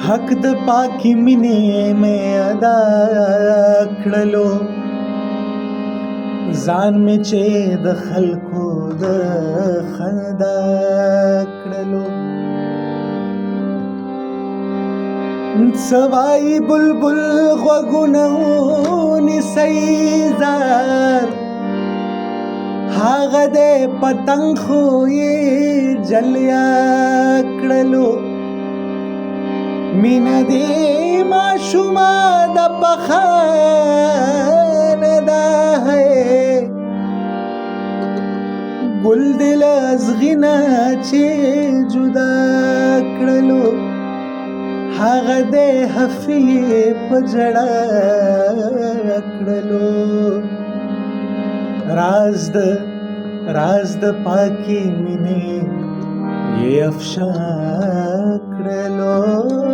حق د پاکی مینې مې ادا کړلو ځان مې چې د خلکو د خندا کړلو سوای بلبل غوږونه ونیسئ زار هغه د پتنګ خو یې جلیا کړلو مینه دې ماشومه د پخانه ده ګل دې له ازغینه چې جدا کړلو هغه دې حفی په ژړا کړلو راز د پاکی مینې یې افشا کړلو